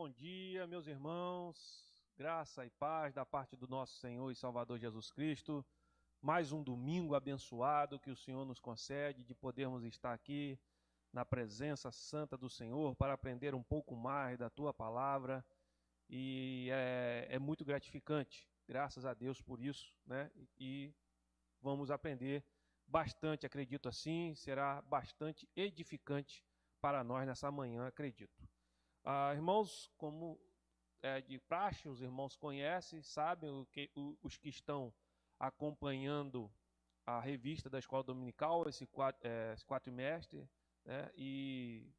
Bom dia, meus irmãos. Graça e paz da parte do nosso Senhor e Salvador Jesus Cristo. Mais um domingo abençoado que o Senhor nos concede de podermos estar aqui na presença santa do Senhor para aprender um pouco mais da Tua palavra. E é muito gratificante. Graças a Deus por isso, né? E vamos aprender bastante, acredito assim. Será bastante edificante para nós nessa manhã, acredito. Irmãos, como é de praxe, os irmãos conhecem, sabem, os que estão acompanhando a revista da Escola Dominical, esse quatrimestre, né, e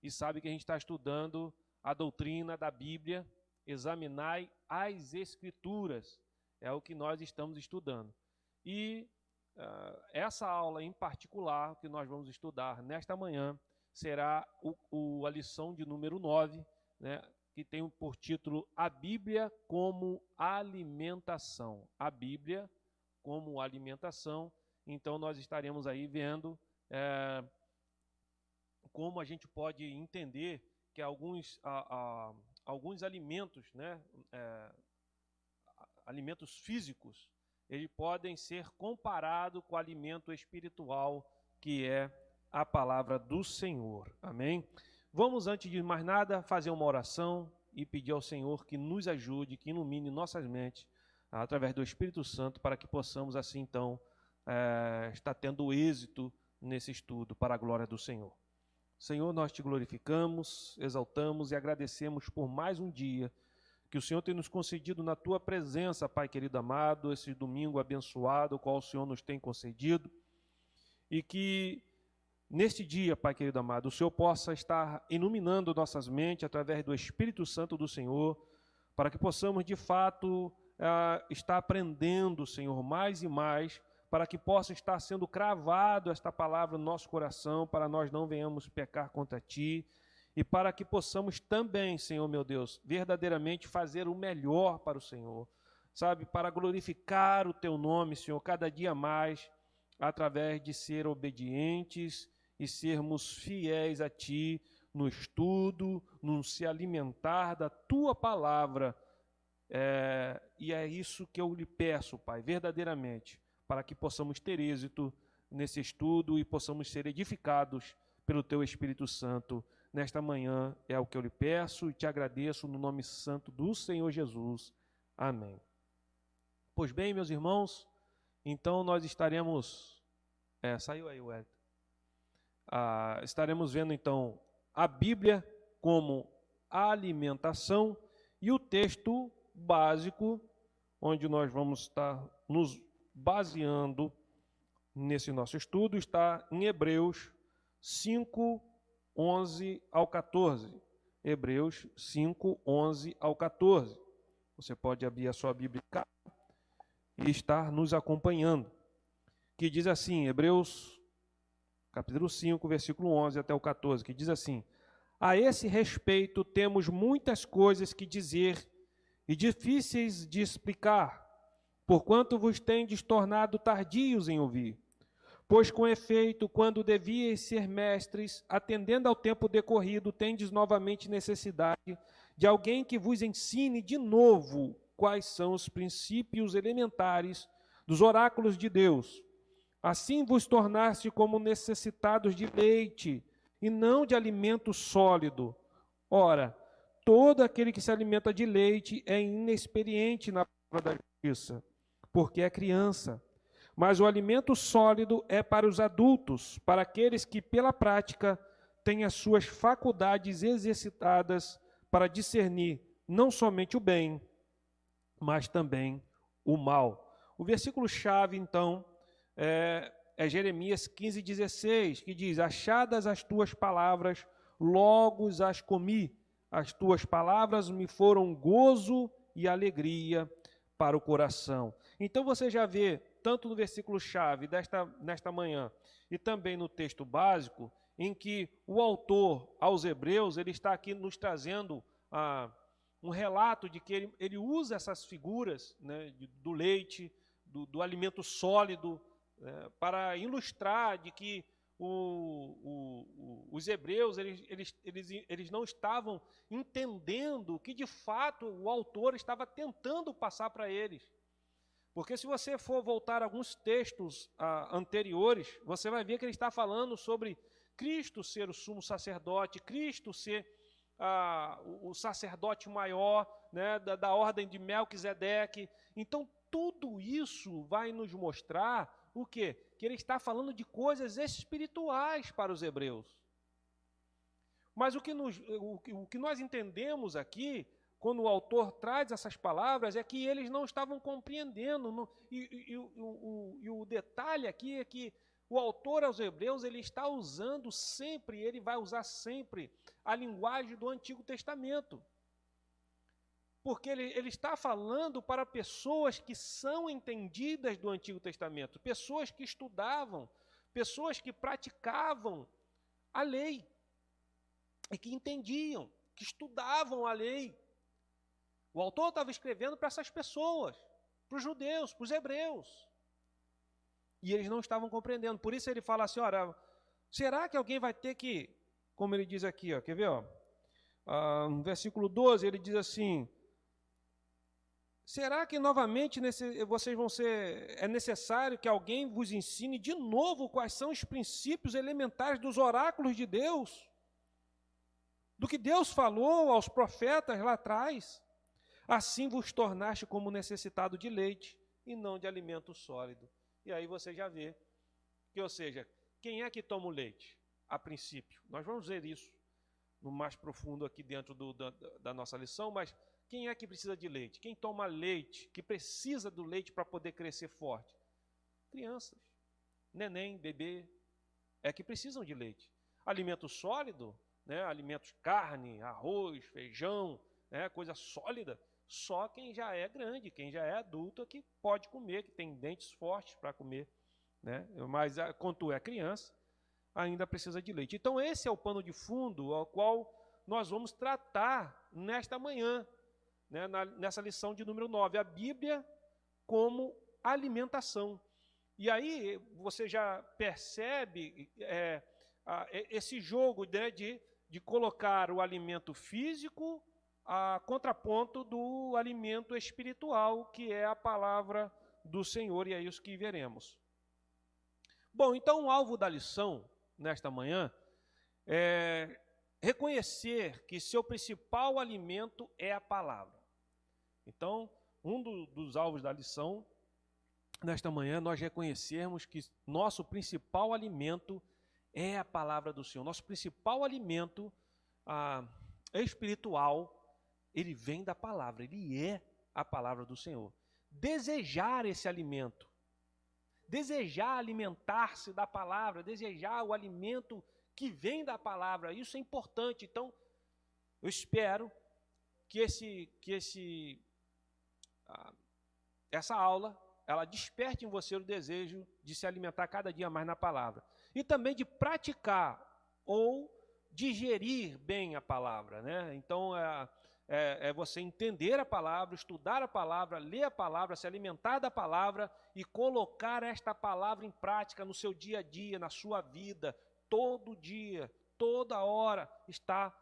sabe que a gente está estudando a doutrina da Bíblia, examinai as Escrituras, é o que nós estamos estudando. E essa aula em particular, que nós vamos estudar nesta manhã, será a lição de número 9, né, que tem por título A Bíblia como Alimentação. A Bíblia como Alimentação. Então, nós estaremos aí vendo como a gente pode entender que alguns alimentos, né, alimentos físicos, eles podem ser comparados com o alimento espiritual, que é a palavra do Senhor. Amém? Vamos, antes de mais nada, fazer uma oração e pedir ao Senhor que nos ajude, que ilumine nossas mentes através do Espírito Santo, para que possamos assim, então, estar tendo êxito nesse estudo para a glória do Senhor. Senhor, nós te glorificamos, exaltamos e agradecemos por mais um dia que o Senhor tem nos concedido na tua presença, Pai querido amado, esse domingo abençoado, o qual o Senhor nos tem concedido, e que neste dia, Pai querido amado, o Senhor possa estar iluminando nossas mentes através do Espírito Santo do Senhor, para que possamos, de fato, estar aprendendo, Senhor, mais e mais, para que possa estar sendo cravado esta palavra no nosso coração, para nós não venhamos pecar contra Ti, e para que possamos também, Senhor meu Deus, verdadeiramente fazer o melhor para o Senhor, sabe, para glorificar o Teu nome, Senhor, cada dia mais, através de ser obedientes e sermos fiéis a Ti no estudo, no se alimentar da Tua palavra. E é isso que eu lhe peço, Pai, verdadeiramente, para que possamos ter êxito nesse estudo e possamos ser edificados pelo Teu Espírito Santo. Nesta manhã é o que eu lhe peço e te agradeço no nome santo do Senhor Jesus. Amém. Pois bem, meus irmãos, então nós estaremos... saiu aí o Wellington. Estaremos vendo então a Bíblia como alimentação e o texto básico onde nós vamos estar nos baseando nesse nosso estudo está em Hebreus 5, 11 ao 14. Hebreus 5, 11 ao 14. Você pode abrir a sua Bíblia e estar nos acompanhando. Que diz assim, Hebreus capítulo 5, versículo 11 até o 14, que diz assim: a esse respeito temos muitas coisas que dizer e difíceis de explicar, porquanto vos tendes tornado tardios em ouvir. Pois, com efeito, quando devíeis ser mestres, atendendo ao tempo decorrido, tendes novamente necessidade de alguém que vos ensine de novo quais são os princípios elementares dos oráculos de Deus. Assim vos tornaste como necessitados de leite, e não de alimento sólido. Ora, todo aquele que se alimenta de leite é inexperiente na palavra da justiça, porque é criança. Mas o alimento sólido é para os adultos, para aqueles que, pela prática, têm as suas faculdades exercitadas para discernir não somente o bem, mas também o mal. O versículo-chave, então, é Jeremias 15:16, que diz: achadas as tuas palavras, logo as comi, as tuas palavras me foram gozo e alegria para o coração. Então você já vê, tanto no versículo-chave nesta manhã, e também no texto básico, em que o autor aos Hebreus, ele está aqui nos trazendo um relato de que ele usa essas figuras, né, do leite, do alimento sólido, para ilustrar de que os hebreus eles não estavam entendendo o que de fato o autor estava tentando passar para eles. Porque se você for voltar a alguns textos anteriores, você vai ver que ele está falando sobre Cristo ser o sumo sacerdote, Cristo ser o sacerdote maior, né, da ordem de Melquisedeque. Então, tudo isso vai nos mostrar o quê? Que ele está falando de coisas espirituais para os hebreus. Mas o que nós entendemos aqui, quando o autor traz essas palavras, é que eles não estavam compreendendo. E o detalhe aqui é que o autor aos hebreus, ele está usando sempre, ele vai usar sempre a linguagem do Antigo Testamento. Porque ele está falando para pessoas que são entendidas do Antigo Testamento, pessoas que estudavam, pessoas que praticavam a lei, e que entendiam, que estudavam a lei. O autor estava escrevendo para essas pessoas, para os judeus, para os hebreus. E eles não estavam compreendendo. Por isso ele fala assim, olha, será que alguém vai ter que, como ele diz aqui, ó, quer ver? Ó, no versículo 12, ele diz assim, será que novamente é necessário que alguém vos ensine de novo quais são os princípios elementares dos oráculos de Deus? Do que Deus falou aos profetas lá atrás? Assim vos tornaste como necessitado de leite e não de alimento sólido. E aí você já vê que, ou seja, quem é que toma o leite? A princípio. Nós vamos ver isso no mais profundo aqui dentro da nossa lição, mas quem é que precisa de leite? Quem toma leite, que precisa do leite para poder crescer forte? Crianças, neném, bebê, é que precisam de leite. Alimento sólido, né, alimentos carne, arroz, feijão, né, coisa sólida, só quem já é grande, quem já é adulto é que pode comer, que tem dentes fortes para comer, né? Mas quando tu é criança, ainda precisa de leite. Então esse é o pano de fundo ao qual nós vamos tratar nesta manhã, né, nessa lição de número 9, a Bíblia como alimentação. E aí você já percebe esse jogo, né, de colocar o alimento físico a contraponto do alimento espiritual, que é a palavra do Senhor, e é isso que veremos. Bom, então o alvo da lição, nesta manhã, é reconhecer que seu principal alimento é a palavra. Então, dos alvos da lição, nesta manhã, nós reconhecermos que nosso principal alimento é a palavra do Senhor. Nosso principal alimento espiritual, ele vem da palavra, ele é a palavra do Senhor. Desejar esse alimento, desejar alimentar-se da palavra, desejar o alimento que vem da palavra, isso é importante. Então, eu espero que essa aula, ela desperte em você o desejo de se alimentar cada dia mais na palavra. E também de praticar ou digerir bem a palavra, né? Então, é você entender a palavra, estudar a palavra, ler a palavra, se alimentar da palavra e colocar esta palavra em prática no seu dia a dia, na sua vida, todo dia, toda hora, está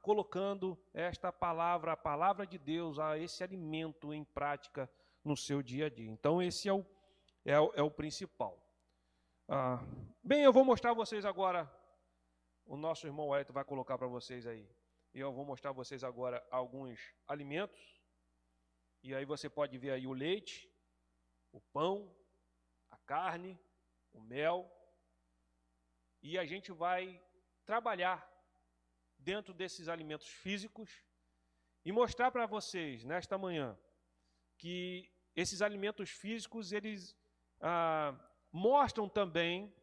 colocando esta palavra, a palavra de Deus, esse alimento em prática no seu dia a dia. Então, esse é o principal. Bem, eu vou mostrar a vocês agora, o nosso irmão Wellington vai colocar para vocês aí. E eu vou mostrar a vocês agora alguns alimentos. E aí você pode ver aí o leite, o pão, a carne, o mel. E a gente vai trabalhar dentro desses alimentos físicos e mostrar para vocês, nesta manhã, que esses alimentos físicos, eles mostram também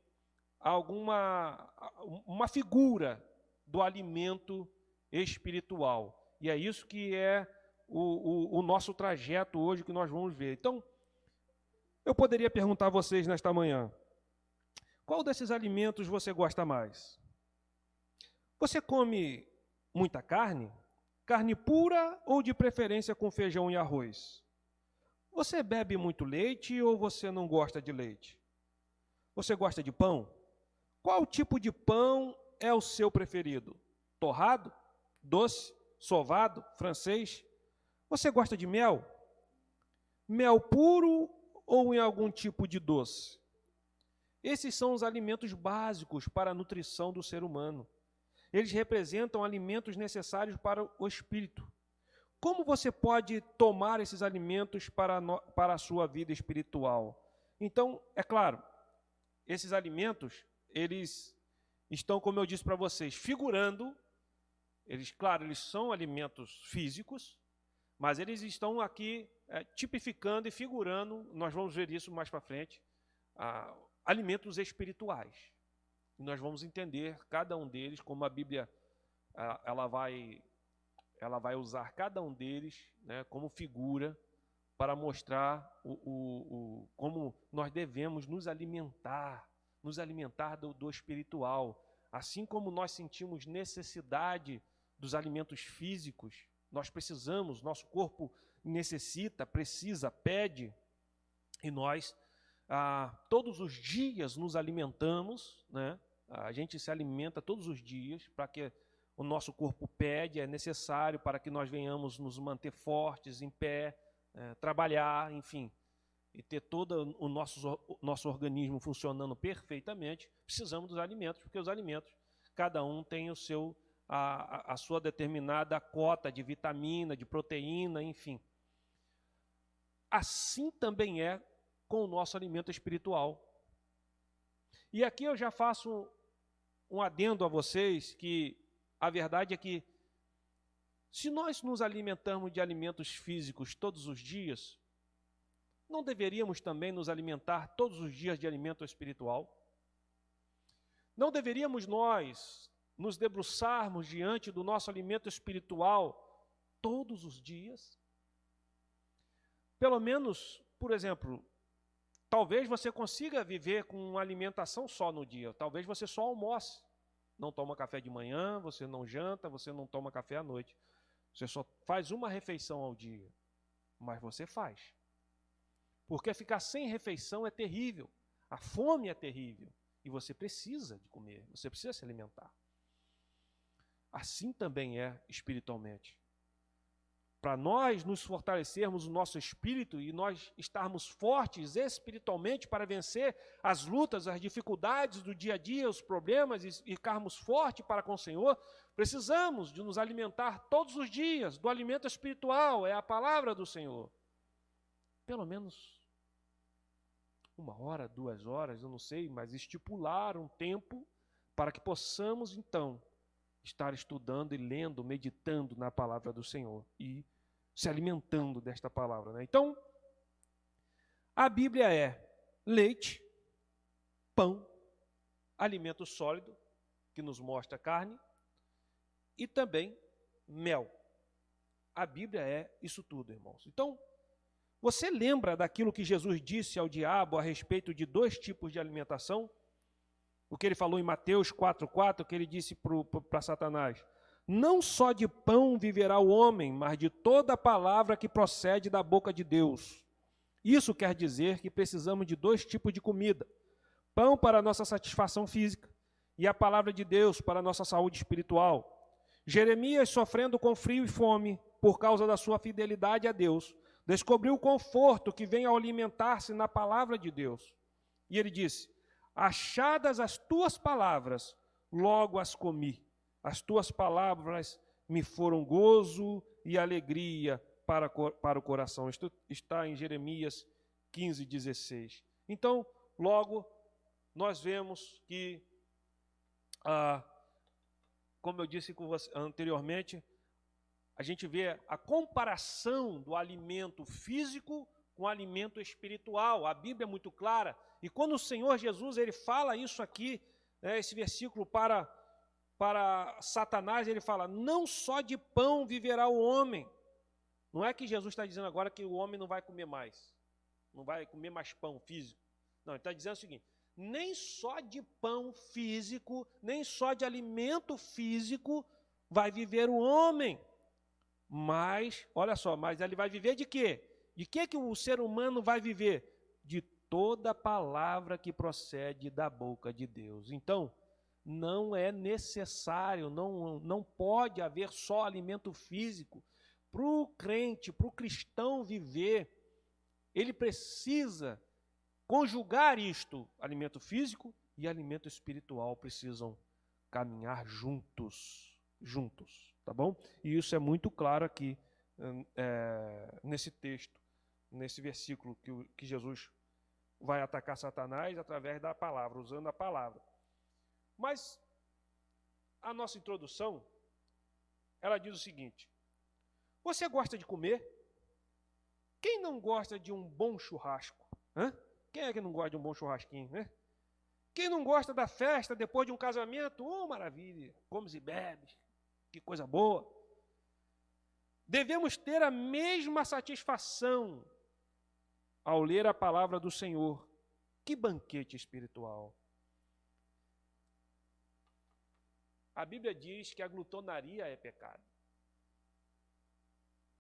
uma figura do alimento espiritual. E é isso que é o nosso trajeto hoje que nós vamos ver. Então, eu poderia perguntar a vocês nesta manhã, qual desses alimentos você gosta mais? Você come muita carne? Carne pura ou de preferência com feijão e arroz? Você bebe muito leite ou você não gosta de leite? Você gosta de pão? Qual tipo de pão é o seu preferido? Torrado? Doce? Sovado? Francês? Você gosta de mel? Mel puro ou em algum tipo de doce? Esses são os alimentos básicos para a nutrição do ser humano. Eles representam alimentos necessários para o espírito. Como você pode tomar esses alimentos para a sua vida espiritual? Então, é claro, esses alimentos, eles estão, como eu disse para vocês, figurando, claro, eles são alimentos físicos, mas eles estão aqui tipificando e figurando, nós vamos ver isso mais para frente, alimentos espirituais. E nós vamos entender cada um deles, como a Bíblia ela vai usar cada um deles, né, como figura para mostrar como nós devemos nos alimentar do espiritual. Assim como nós sentimos necessidade dos alimentos físicos, nós precisamos, nosso corpo necessita, precisa, pede, e nós todos os dias nos alimentamos, né? A gente se alimenta todos os dias para que o nosso corpo pede, é necessário para que nós venhamos nos manter fortes, em pé, trabalhar, enfim, e ter todo o nosso organismo funcionando perfeitamente. Precisamos dos alimentos, porque os alimentos, cada um tem a sua determinada cota de vitamina, de proteína, enfim. Assim também é com o nosso alimento espiritual. E aqui eu já faço um adendo a vocês, que a verdade é que, se nós nos alimentamos de alimentos físicos todos os dias, não deveríamos também nos alimentar todos os dias de alimento espiritual? Não deveríamos nós nos debruçarmos diante do nosso alimento espiritual todos os dias? Pelo menos, por exemplo, talvez você consiga viver com uma alimentação só no dia, talvez você só almoce, não toma café de manhã, você não janta, você não toma café à noite, você só faz uma refeição ao dia, mas você faz. Porque ficar sem refeição é terrível, a fome é terrível, e você precisa de comer, você precisa se alimentar. Assim também é espiritualmente. Para nós nos fortalecermos o nosso espírito e nós estarmos fortes espiritualmente para vencer as lutas, as dificuldades do dia a dia, os problemas e ficarmos fortes para com o Senhor, precisamos de nos alimentar todos os dias do alimento espiritual, é a palavra do Senhor. Pelo menos 1 hora, 2 horas, eu não sei, mas estipular um tempo para que possamos então estar estudando e lendo, meditando na palavra do Senhor e se alimentando desta palavra, né? Então, a Bíblia é leite, pão, alimento sólido, que nos mostra carne, e também mel. A Bíblia é isso tudo, irmãos. Então, você lembra daquilo que Jesus disse ao diabo a respeito de 2 tipos de alimentação? O que ele falou em Mateus 4,4, que ele disse para Satanás: não só de pão viverá o homem, mas de toda a palavra que procede da boca de Deus. Isso quer dizer que precisamos de 2 tipos de comida: pão para a nossa satisfação física e a palavra de Deus para a nossa saúde espiritual. Jeremias, sofrendo com frio e fome por causa da sua fidelidade a Deus, descobriu o conforto que vem ao alimentar-se na palavra de Deus. E ele disse: achadas as tuas palavras, logo as comi. As tuas palavras me foram gozo e alegria para o coração. Isto está em Jeremias 15:16. Então, logo, nós vemos que, como eu disse anteriormente, a gente vê a comparação do alimento físico com o alimento espiritual. A Bíblia é muito clara. E quando o Senhor Jesus ele fala isso aqui, esse versículo para Satanás, ele fala: não só de pão viverá o homem. Não é que Jesus está dizendo agora que o homem não vai comer mais, não vai comer mais pão físico. Não, ele está dizendo o seguinte: nem só de pão físico, nem só de alimento físico vai viver o homem. Mas, olha só, mas ele vai viver de quê? De que o ser humano vai viver? De toda palavra que procede da boca de Deus. Então, não é necessário, não pode haver só alimento físico. Para o crente, para o cristão viver, ele precisa conjugar isto, alimento físico e alimento espiritual, precisam caminhar juntos, tá bom? E isso é muito claro aqui, nesse texto, nesse versículo que Jesus vai atacar Satanás através da palavra, usando a palavra. Mas a nossa introdução, ela diz o seguinte: você gosta de comer? Quem não gosta de um bom churrasco? Quem é que não gosta de um bom churrasquinho, né? Quem não gosta da festa depois de um casamento? Oh, maravilha, comes e bebes, que coisa boa. Devemos ter a mesma satisfação ao ler a palavra do Senhor. Que banquete espiritual! A Bíblia diz que a glutonaria é pecado.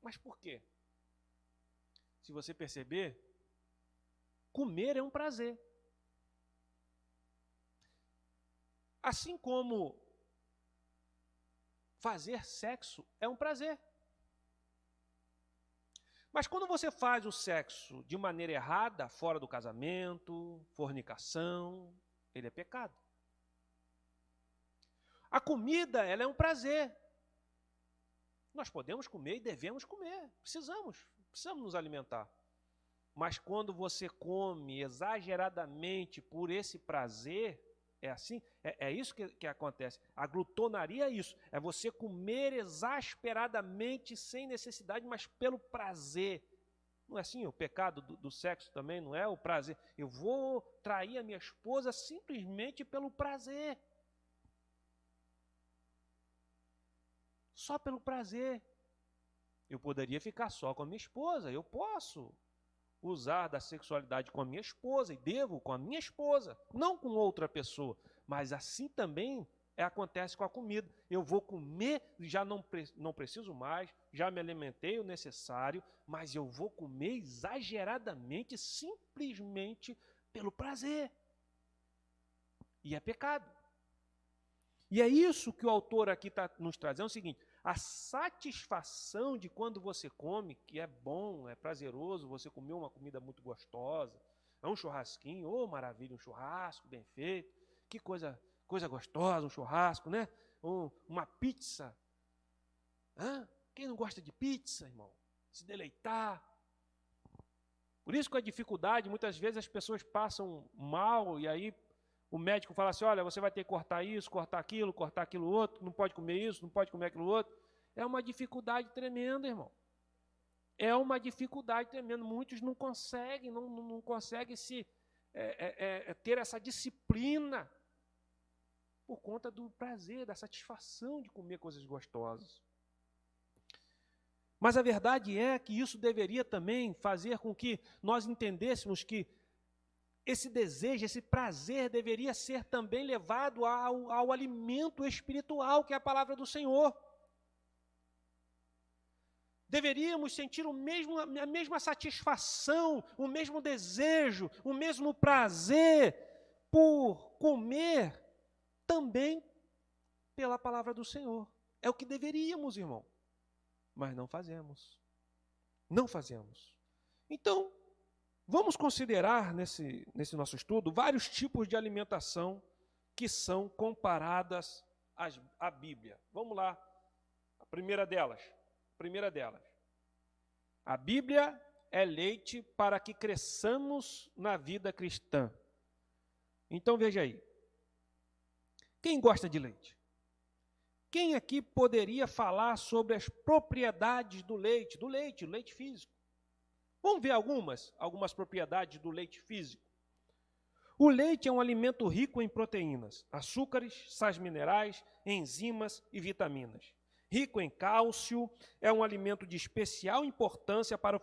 Mas por quê? Se você perceber, comer é um prazer. Assim como fazer sexo é um prazer. Mas quando você faz o sexo de maneira errada, fora do casamento, fornicação, ele é pecado. A comida, ela é um prazer. Nós podemos comer e devemos comer, precisamos nos alimentar. Mas quando você come exageradamente por esse prazer, é assim, é isso que acontece. A glutonaria é isso, é você comer exasperadamente, sem necessidade, mas pelo prazer. Não é assim o pecado do sexo também, não é o prazer. Eu vou trair a minha esposa simplesmente pelo prazer. Só pelo prazer. Eu poderia ficar só com a minha esposa, eu posso usar da sexualidade com a minha esposa, e devo com a minha esposa, não com outra pessoa. Mas assim também acontece com a comida. Eu vou comer, já não preciso mais, já me alimentei o necessário, mas eu vou comer exageradamente, simplesmente pelo prazer. E é pecado. E é isso que o autor aqui está nos trazendo, é o seguinte: a satisfação de quando você come, que é bom, é prazeroso, você comeu uma comida muito gostosa, é um churrasquinho, oh maravilha, um churrasco bem feito, que coisa gostosa, um churrasco, né? Uma pizza. Quem não gosta de pizza, irmão? Se deleitar. Por isso que a dificuldade, muitas vezes as pessoas passam mal, e aí o médico fala assim: olha, você vai ter que cortar isso, cortar aquilo outro, não pode comer isso, não pode comer aquilo outro. É uma dificuldade tremenda, irmão. É uma dificuldade tremenda. Muitos não conseguem, não conseguem ter essa disciplina por conta do prazer, da satisfação de comer coisas gostosas. Mas a verdade é que isso deveria também fazer com que nós entendêssemos que esse desejo, esse prazer deveria ser também levado ao alimento espiritual, que é a palavra do Senhor. Deveríamos sentir a mesma satisfação, o mesmo desejo, o mesmo prazer por comer também pela palavra do Senhor. É o que deveríamos, irmão. Mas não fazemos. Não fazemos. Então, vamos considerar nesse nosso estudo vários tipos de alimentação que são comparadas à Bíblia. Vamos lá. A primeira delas. A Bíblia é leite para que cresçamos na vida cristã. Então veja aí. Quem gosta de leite? Quem aqui poderia falar sobre as propriedades do leite físico? Vamos ver algumas propriedades do leite físico. O leite é um alimento rico em proteínas, açúcares, sais minerais, enzimas e vitaminas. Rico em cálcio, é um alimento de especial importância para o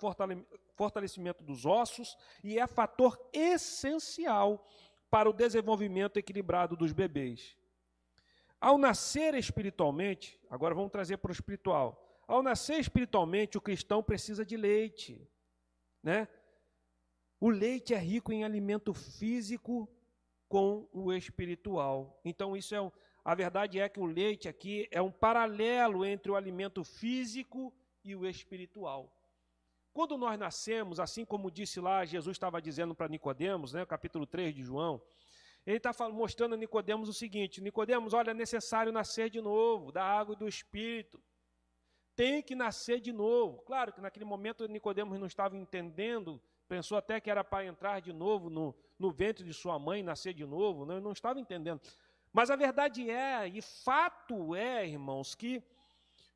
fortalecimento dos ossos e é fator essencial para o desenvolvimento equilibrado dos bebês. Ao nascer espiritualmente, agora vamos trazer para o espiritual. Ao nascer espiritualmente, o cristão precisa de leite, né? O leite é rico em alimento físico com o espiritual. Então, a verdade é que o leite aqui é um paralelo entre o alimento físico e o espiritual. Quando nós nascemos, assim como disse lá, Jesus estava dizendo para Nicodemos, né, capítulo 3 de João, ele está mostrando a Nicodemos o seguinte: Nicodemos, olha, é necessário nascer de novo, da água e do Espírito. Tem que nascer de novo. Claro que naquele momento Nicodemos não estava entendendo, pensou até que era para entrar de novo no ventre de sua mãe, nascer de novo, não estava entendendo. Mas a verdade é, e fato é, irmãos, que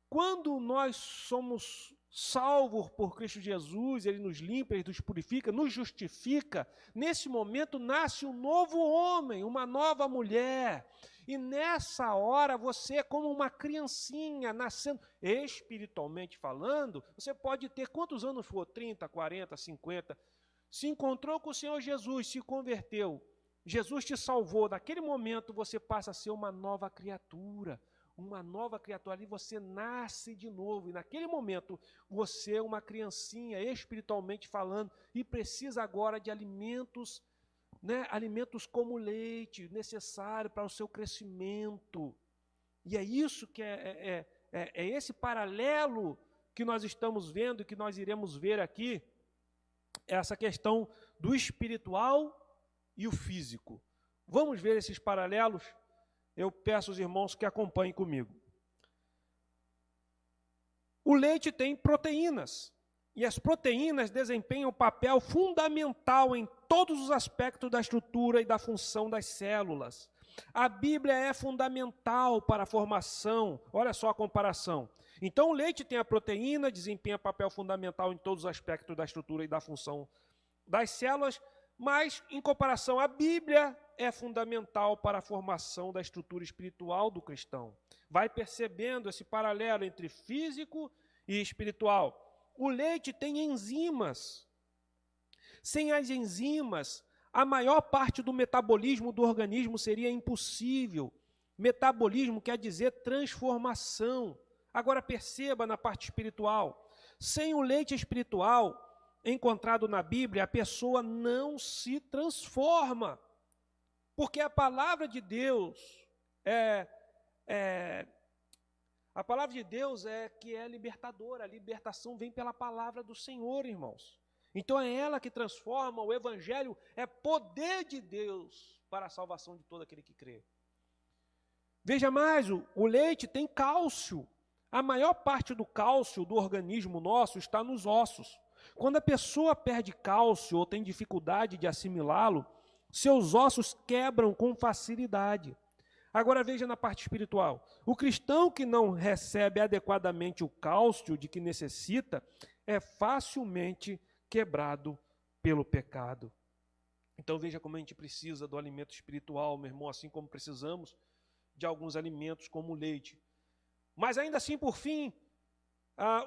quando nós somos salvos por Cristo Jesus, Ele nos limpa, Ele nos purifica, nos justifica, nesse momento nasce um novo homem, uma nova mulher. E nessa hora você é como uma criancinha nascendo, espiritualmente falando, você pode ter quantos anos for, 30, 40, 50, se encontrou com o Senhor Jesus, se converteu, Jesus te salvou, naquele momento você passa a ser uma nova criatura, ali você nasce de novo, e naquele momento você é uma criancinha, espiritualmente falando, e precisa agora de alimentos, né, alimentos como leite, necessário para o seu crescimento. E é isso que é esse paralelo que nós estamos vendo, que nós iremos ver aqui, essa questão do espiritual e o físico. Vamos ver esses paralelos? Eu peço aos irmãos que acompanhem comigo. O leite tem proteínas, e as proteínas desempenham um papel fundamental em todos os aspectos da estrutura e da função das células. A Bíblia é fundamental para a formação, olha só a comparação. Então o leite tem a proteína, desempenha papel fundamental em todos os aspectos da estrutura e da função das células, mas em comparação, a Bíblia é fundamental para a formação da estrutura espiritual do cristão. Vai percebendo esse paralelo entre físico e espiritual. O leite tem enzimas. Sem as enzimas, a maior parte do metabolismo do organismo seria impossível. Metabolismo quer dizer transformação. Agora perceba na parte espiritual. Sem o leite espiritual encontrado na Bíblia, a pessoa não se transforma. Porque a palavra de Deus a palavra de Deus é que é libertadora. A libertação vem pela palavra do Senhor, irmãos. Então é ela que transforma. O Evangelho é poder de Deus para a salvação de todo aquele que crê. Veja mais, o leite tem cálcio. A maior parte do cálcio do organismo nosso está nos ossos. Quando a pessoa perde cálcio ou tem dificuldade de assimilá-lo, seus ossos quebram com facilidade. Agora veja na parte espiritual. O cristão que não recebe adequadamente o cálcio de que necessita é facilmente quebrado pelo pecado. Então veja como a gente precisa do alimento espiritual, meu irmão, assim como precisamos de alguns alimentos como o leite. Mas ainda assim, por fim,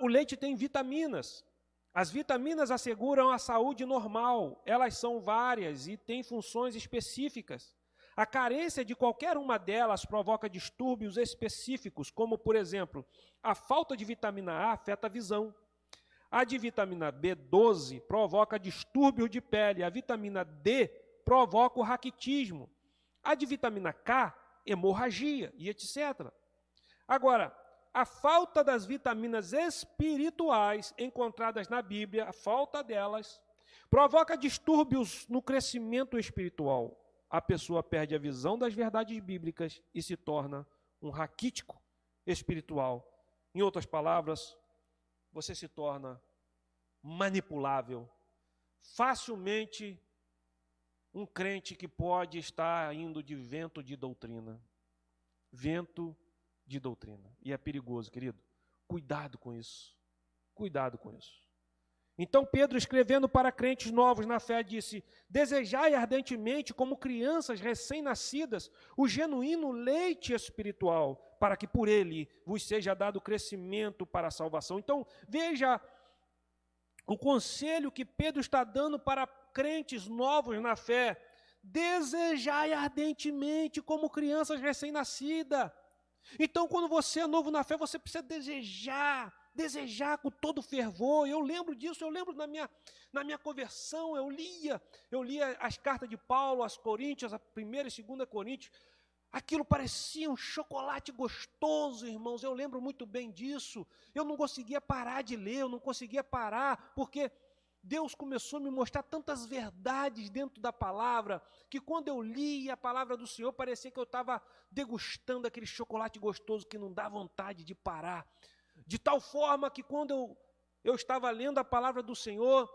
o leite tem vitaminas. As vitaminas asseguram a saúde normal, elas são várias e têm funções específicas. A carência de qualquer uma delas provoca distúrbios específicos, como, por exemplo, a falta de vitamina A afeta a visão. A de vitamina B12 provoca distúrbio de pele, a vitamina D provoca o raquitismo, a de vitamina K, hemorragia e etc. Agora, a falta das vitaminas espirituais encontradas na Bíblia, a falta delas, provoca distúrbios no crescimento espiritual. A pessoa perde a visão das verdades bíblicas e se torna um raquítico espiritual. Em outras palavras, você se torna manipulável, facilmente um crente que pode estar indo de vento de doutrina. Vento de doutrina. E é perigoso, querido. Cuidado com isso. Cuidado com isso. Então Pedro, escrevendo para crentes novos na fé, disse: desejai ardentemente, como crianças recém-nascidas, o genuíno leite espiritual, para que por ele vos seja dado crescimento para a salvação. Então, veja o conselho que Pedro está dando para crentes novos na fé: desejai ardentemente, como crianças recém-nascidas. Então, quando você é novo na fé, você precisa desejar desejar com todo fervor. Eu lembro disso, eu lembro na minha conversão, eu lia as cartas de Paulo, as Coríntios, a 1ª e 2ª Coríntios. Aquilo parecia um chocolate gostoso, irmãos, eu lembro muito bem disso. Eu não conseguia parar de ler, eu não conseguia parar, porque Deus começou a me mostrar tantas verdades dentro da palavra, que quando eu lia a palavra do Senhor, parecia que eu estava degustando aquele chocolate gostoso que não dá vontade de parar. De tal forma que quando eu estava lendo a palavra do Senhor,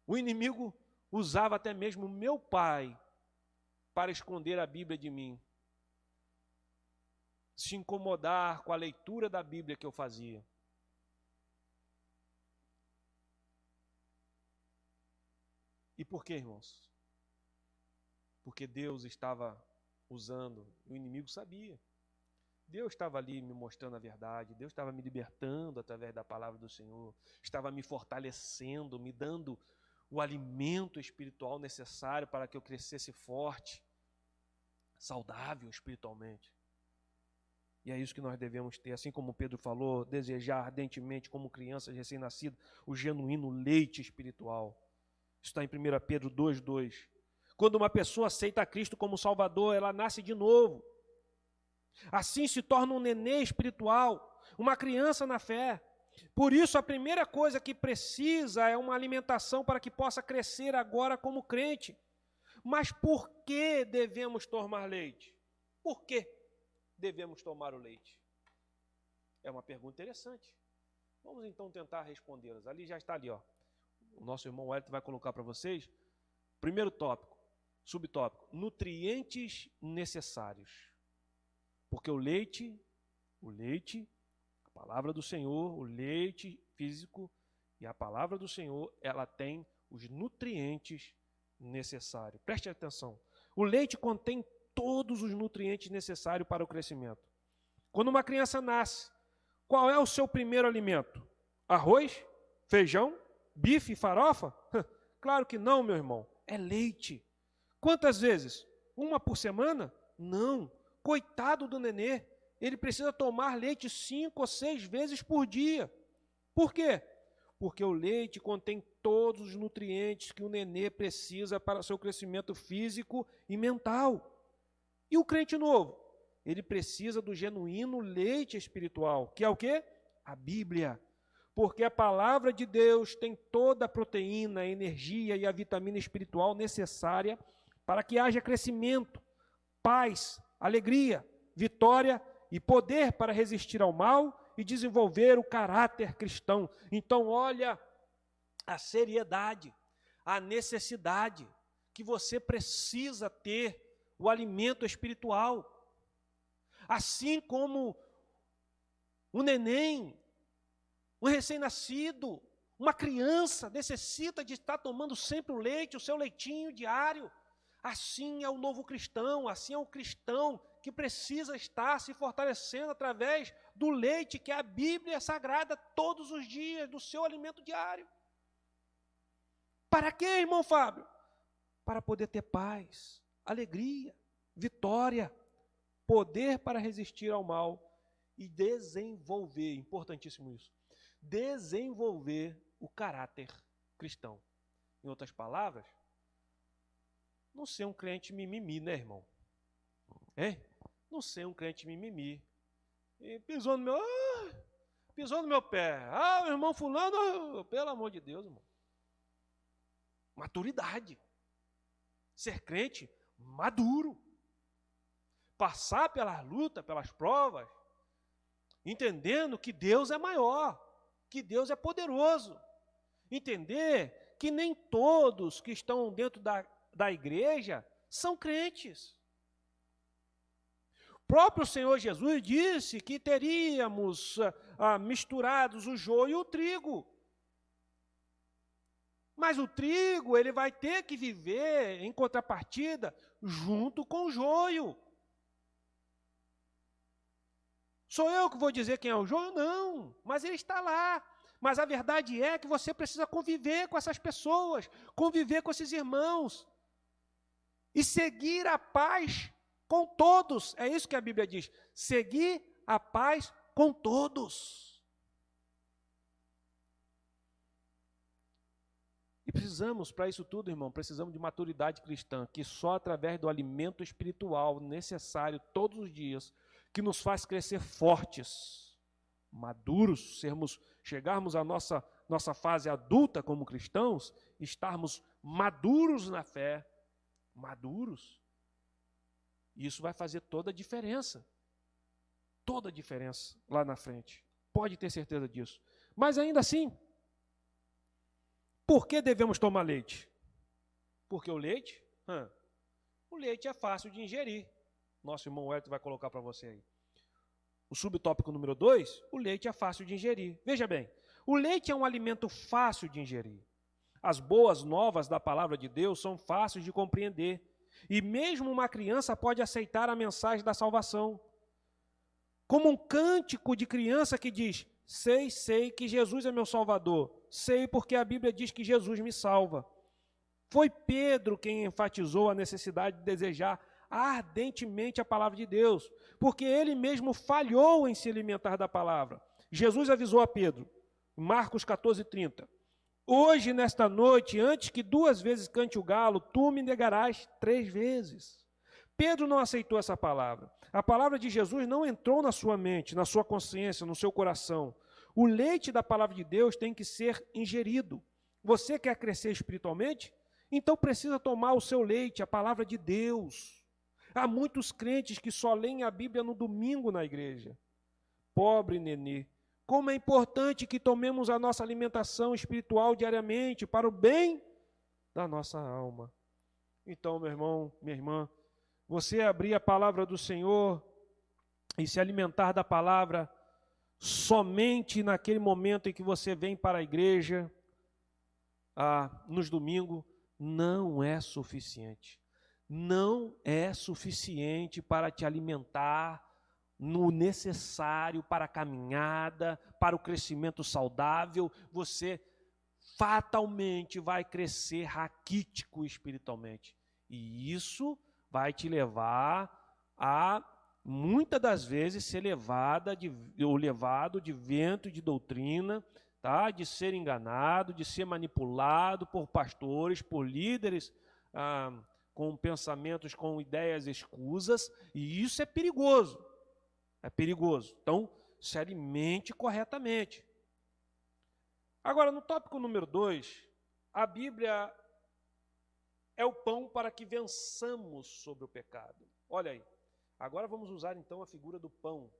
o inimigo usava até mesmo meu pai para esconder a Bíblia de mim. Se incomodar com a leitura da Bíblia que eu fazia. E por quê, irmãos? Porque Deus estava usando, o inimigo sabia. Deus estava ali me mostrando a verdade, Deus estava me libertando através da palavra do Senhor, estava me fortalecendo, me dando o alimento espiritual necessário para que eu crescesse forte, saudável espiritualmente. E é isso que nós devemos ter, assim como Pedro falou, desejar ardentemente, como crianças recém-nascidas, o genuíno leite espiritual. Isso está em 1 Pedro 2,2. Quando uma pessoa aceita a Cristo como Salvador, ela nasce de novo. Assim se torna um nenê espiritual, uma criança na fé. Por isso, a primeira coisa que precisa é uma alimentação para que possa crescer agora como crente. Mas por que devemos tomar leite? Por quê devemos tomar o leite? É uma pergunta interessante. Vamos então tentar respondê-las. Ali já está ali, ó. O nosso irmão Wellington vai colocar para vocês. Primeiro tópico, subtópico, nutrientes necessários. Porque o leite, a palavra do Senhor, o leite físico e a palavra do Senhor, ela tem os nutrientes necessários. Preste atenção. O leite contém todos os nutrientes necessários para o crescimento. Quando uma criança nasce, qual é o seu primeiro alimento? Arroz? Feijão? Bife? Farofa? Claro que não, meu irmão. É leite. Quantas vezes? Uma por semana? Não. Coitado do nenê. Ele precisa tomar leite 5 ou 6 vezes por dia. Por quê? Porque o leite contém todos os nutrientes que o nenê precisa para o seu crescimento físico e mental. E o crente novo? Ele precisa do genuíno leite espiritual, que é o quê? A Bíblia. Porque a palavra de Deus tem toda a proteína, a energia e a vitamina espiritual necessária para que haja crescimento, paz, alegria, vitória e poder para resistir ao mal e desenvolver o caráter cristão. Então, olha a seriedade, a necessidade que você precisa ter o alimento espiritual. Assim como um neném, um recém-nascido, uma criança necessita de estar tomando sempre o leite, o seu leitinho diário. Assim é o novo cristão, assim é o cristão que precisa estar se fortalecendo através do leite, que é a Bíblia Sagrada, todos os dias, do seu alimento diário. Para quê, irmão Fábio? Para poder ter paz, alegria, vitória, poder para resistir ao mal e desenvolver, importantíssimo isso, desenvolver o caráter cristão. Em outras palavras, não ser um crente mimimi, né, irmão? Não ser um crente mimimi. E pisou no meu pé. Ah, meu irmão fulano, pelo amor de Deus, irmão. Maturidade. Ser crente maduro. Passar pelas lutas, pelas provas, entendendo que Deus é maior, que Deus é poderoso. Entender que nem todos que estão dentro da igreja são crentes. O próprio Senhor Jesus disse que teríamos misturados o joio e o trigo. Mas o trigo, ele vai ter que viver em contrapartida junto com o joio. Sou eu que vou dizer quem é o joio? Não, mas ele está lá. Mas a verdade é que você precisa conviver com essas pessoas, conviver com esses irmãos e seguir a paz com todos. É isso que a Bíblia diz, seguir a paz com todos. precisamos, para isso tudo, irmão, precisamos de maturidade cristã, que só através do alimento espiritual necessário todos os dias, que nos faz crescer fortes, maduros, chegarmos à nossa fase adulta como cristãos, estarmos maduros na fé, maduros. Isso vai fazer toda a diferença lá na frente. Pode ter certeza disso. Mas ainda assim, por que devemos tomar leite? Porque o leite é fácil de ingerir. Nosso irmão Wellington vai colocar para você aí. O subtópico número 2, o leite é fácil de ingerir. Veja bem, o leite é um alimento fácil de ingerir. As boas novas da palavra de Deus são fáceis de compreender. E mesmo uma criança pode aceitar a mensagem da salvação. Como um cântico de criança que diz: sei que Jesus é meu Salvador. Sei porque a Bíblia diz que Jesus me salva. Foi Pedro quem enfatizou a necessidade de desejar ardentemente a palavra de Deus, porque ele mesmo falhou em se alimentar da palavra. Jesus avisou a Pedro, em Marcos 14:30, hoje, nesta noite, antes que 2 vezes cante o galo, tu me negarás 3 vezes. Pedro não aceitou essa palavra. A palavra de Jesus não entrou na sua mente, na sua consciência, no seu coração. O leite da palavra de Deus tem que ser ingerido. Você quer crescer espiritualmente? Então precisa tomar o seu leite, a palavra de Deus. Há muitos crentes que só leem a Bíblia no domingo na igreja. Pobre nenê. Como é importante que tomemos a nossa alimentação espiritual diariamente para o bem da nossa alma. Então, meu irmão, minha irmã, você abrir a palavra do Senhor e se alimentar da palavra somente naquele momento em que você vem para a igreja, nos domingos, não é suficiente. Não é suficiente para te alimentar no necessário para a caminhada, para o crescimento saudável. Você fatalmente vai crescer raquítico espiritualmente. E isso vai te levar a, muitas das vezes, ser levado de vento de doutrina, tá? De ser enganado, de ser manipulado por pastores, por líderes, com pensamentos, com ideias escusas, e isso é perigoso. É perigoso. Então, se alimente corretamente. Agora, no tópico número 2, a Bíblia é o pão para que vençamos sobre o pecado. Olha aí. Agora vamos usar então a figura do pão.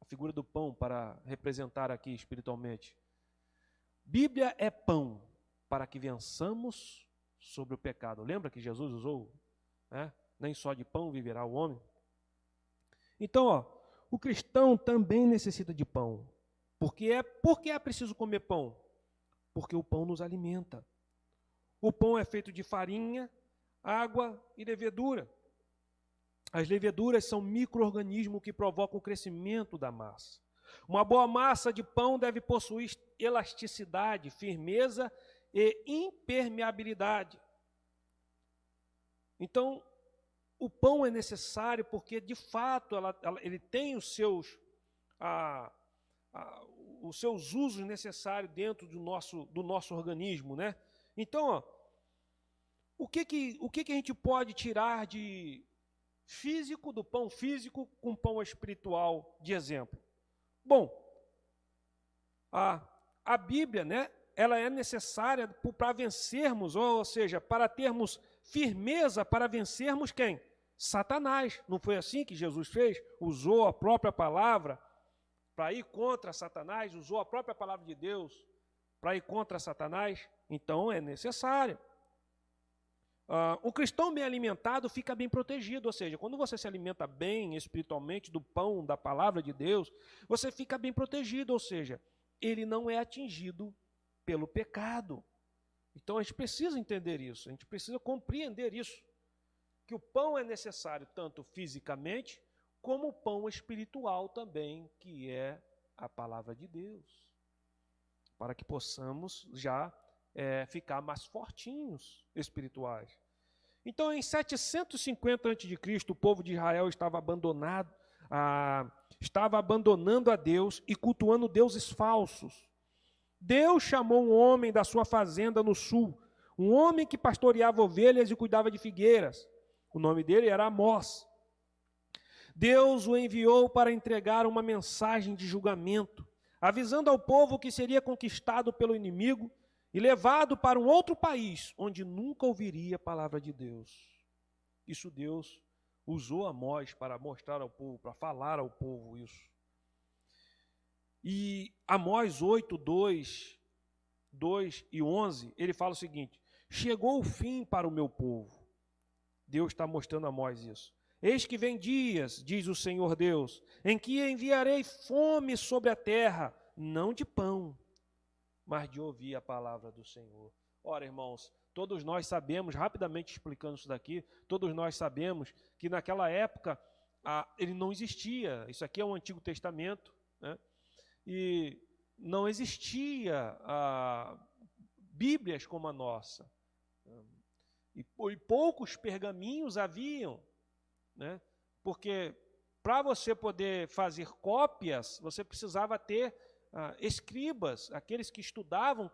A figura do pão para representar aqui espiritualmente. Bíblia é pão para que vençamos sobre o pecado. Lembra que Jesus usou? Nem só de pão viverá o homem. Então, o cristão também necessita de pão. Por que é preciso comer pão? Porque o pão nos alimenta. O pão é feito de farinha, água e levedura. As leveduras são micro-organismos que provocam o crescimento da massa. Uma boa massa de pão deve possuir elasticidade, firmeza e impermeabilidade. Então, o pão é necessário porque, de fato, ele tem os seus usos necessários dentro do nosso organismo, né? Então, o que a gente pode tirar de físico, do pão físico, com pão espiritual de exemplo? Bom, a Bíblia, né, ela é necessária para vencermos, ou seja, para termos firmeza para vencermos quem? Satanás. Não foi assim que Jesus fez? Usou a própria palavra para ir contra Satanás, usou a própria palavra de Deus para ir contra Satanás. Então é necessário. O cristão bem alimentado fica bem protegido, ou seja, quando você se alimenta bem espiritualmente do pão, da palavra de Deus, você fica bem protegido, ou seja, ele não é atingido pelo pecado. Então a gente precisa entender isso, a gente precisa compreender isso, que o pão é necessário tanto fisicamente, como o pão espiritual também, que é a palavra de Deus, para que possamos já ficar mais fortinhos espirituais. Então, em 750 a.C., o povo de Israel estava abandonando a Deus e cultuando deuses falsos. Deus chamou um homem da sua fazenda no sul, um homem que pastoreava ovelhas e cuidava de figueiras. O nome dele era Amós. Deus o enviou para entregar uma mensagem de julgamento, avisando ao povo que seria conquistado pelo inimigo e levado para um outro país, onde nunca ouviria a palavra de Deus. Isso Deus usou Amós para mostrar ao povo, para falar ao povo isso. E Amós 8, 2 e 11, ele fala o seguinte: chegou o fim para o meu povo. Deus está mostrando a Amós isso. Eis que vem dias, diz o Senhor Deus, em que enviarei fome sobre a terra, não de pão, mas de ouvir a palavra do Senhor. Ora, irmãos, todos nós sabemos, rapidamente explicando isso daqui, todos nós sabemos que naquela época ele não existia. Isso aqui é o Antigo Testamento, né? E não existia Bíblias como a nossa. E poucos pergaminhos haviam, né? Porque para você poder fazer cópias, você precisava ter escribas, aqueles que estudavam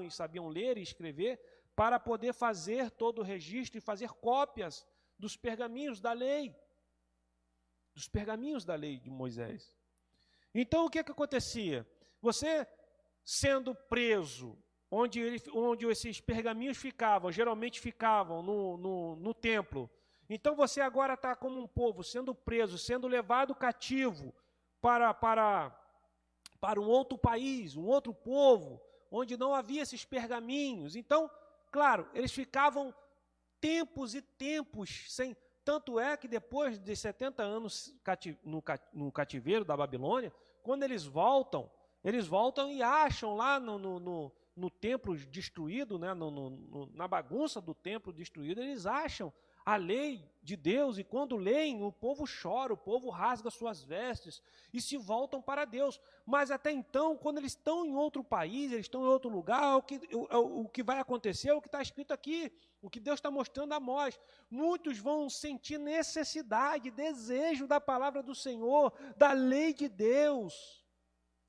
e sabiam ler e escrever, para poder fazer todo o registro e fazer cópias dos pergaminhos da lei, de Moisés. Então, o que acontecia? Você, sendo preso, onde esses pergaminhos ficavam, geralmente ficavam no templo. Então, você agora está como um povo, sendo preso, sendo levado cativo para um outro país, um outro povo, onde não havia esses pergaminhos. Então, claro, eles ficavam tempos e tempos sem... Tanto é que depois de 70 anos no cativeiro da Babilônia, quando eles voltam e acham lá no templo destruído, né, na bagunça do templo destruído, eles acham a lei de Deus, e quando leem, o povo chora, o povo rasga suas vestes e se voltam para Deus. Mas até então, quando eles estão em outro país, eles estão em outro lugar, o que vai acontecer é o que está escrito aqui, o que Deus está mostrando a Amós. Muitos vão sentir necessidade, desejo da palavra do Senhor, da lei de Deus,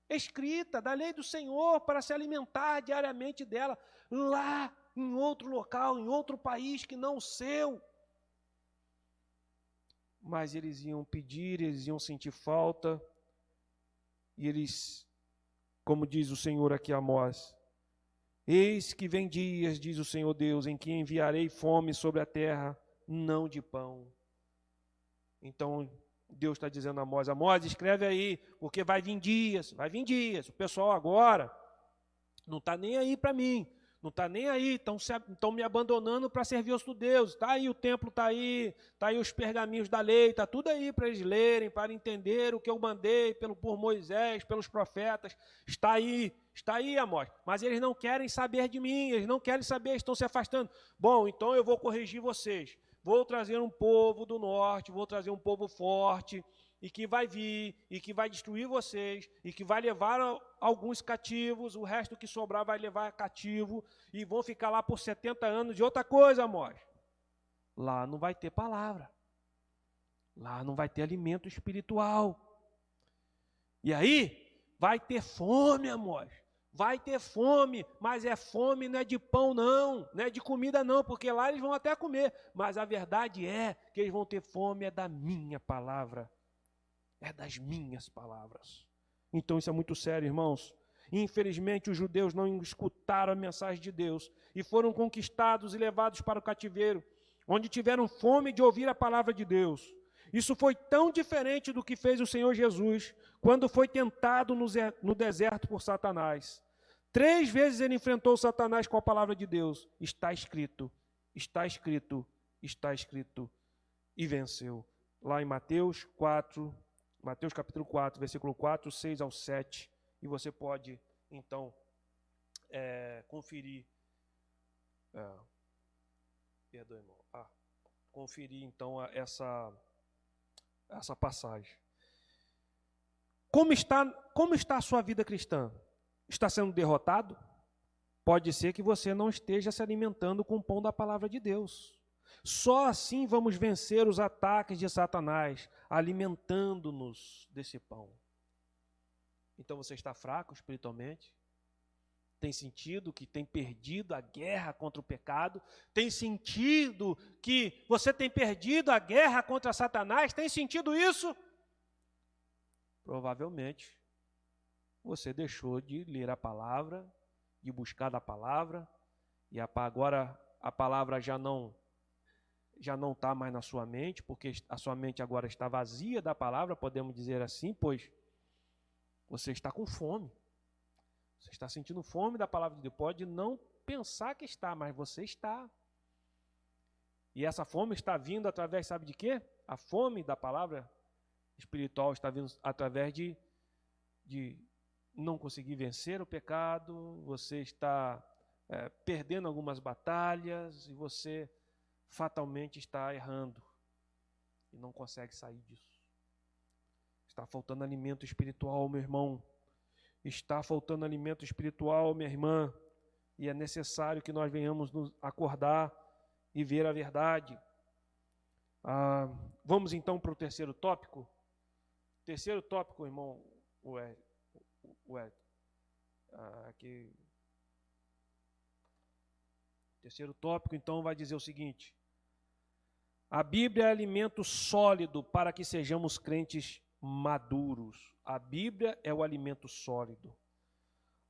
escrita, da lei do Senhor, para se alimentar diariamente dela, lá em outro local, em outro país que não o seu. Mas eles iam pedir, eles iam sentir falta, e eles, como diz o Senhor aqui a Amós, eis que vem dias, diz o Senhor Deus, em que enviarei fome sobre a terra, não de pão. Então, Deus está dizendo a Amós, Amós, escreve aí, porque vai vir dias, o pessoal agora não está nem aí para mim, não está nem aí, estão me abandonando para servir outros deuses. Está aí o templo, está aí os pergaminhos da lei, está tudo aí para eles lerem, para entender o que eu mandei por Moisés, pelos profetas. Está aí, Amós. Mas eles não querem saber de mim, eles não querem saber, estão se afastando. Bom, então eu vou corrigir vocês. Vou trazer um povo do norte, vou trazer um povo forte, e que vai vir, e que vai destruir vocês, e que vai levar alguns cativos, o resto que sobrar vai levar cativo, e vão ficar lá por 70 anos. E outra coisa, Amós, lá não vai ter palavra, lá não vai ter alimento espiritual. E aí, vai ter fome, Amós, vai ter fome, mas fome não é de pão não é de comida não, porque lá eles vão até comer, mas a verdade é que eles vão ter fome, da minha palavra. Das minhas palavras. Então isso é muito sério, irmãos. Infelizmente os judeus não escutaram a mensagem de Deus e foram conquistados e levados para o cativeiro, onde tiveram fome de ouvir a palavra de Deus. Isso foi tão diferente do que fez o Senhor Jesus quando foi tentado no deserto por Satanás. 3 vezes ele enfrentou Satanás com a palavra de Deus. Está escrito, está escrito, está escrito, e venceu. Lá em Mateus capítulo 4, versículo 4, 6 ao 7, e você pode, então, conferir, conferir, então, essa passagem. Como está a sua vida cristã? Está sendo derrotado? Pode ser que você não esteja se alimentando com o pão da palavra de Deus. Só assim vamos vencer os ataques de Satanás, alimentando-nos desse pão. Então você está fraco espiritualmente? Tem sentido que tem perdido a guerra contra o pecado? Tem sentido que você tem perdido a guerra contra Satanás? Tem sentido isso? Provavelmente você deixou de ler a palavra, de buscar a palavra, e agora a palavra já não está mais na sua mente, porque a sua mente agora está vazia da palavra, podemos dizer assim, pois você está com fome. Você está sentindo fome da palavra de Deus. Pode não pensar que está, mas você está. E essa fome está vindo através, sabe de quê? A fome da palavra espiritual está vindo através de não conseguir vencer o pecado, você está perdendo algumas batalhas e você fatalmente está errando e não consegue sair disso. Está faltando alimento espiritual, meu irmão. Está faltando alimento espiritual, minha irmã, e é necessário que nós venhamos nos acordar e ver a verdade. Vamos então para o terceiro tópico. Terceiro tópico, irmão, aqui. Terceiro tópico, então, vai dizer o seguinte: a Bíblia é alimento sólido para que sejamos crentes maduros. A Bíblia é o alimento sólido.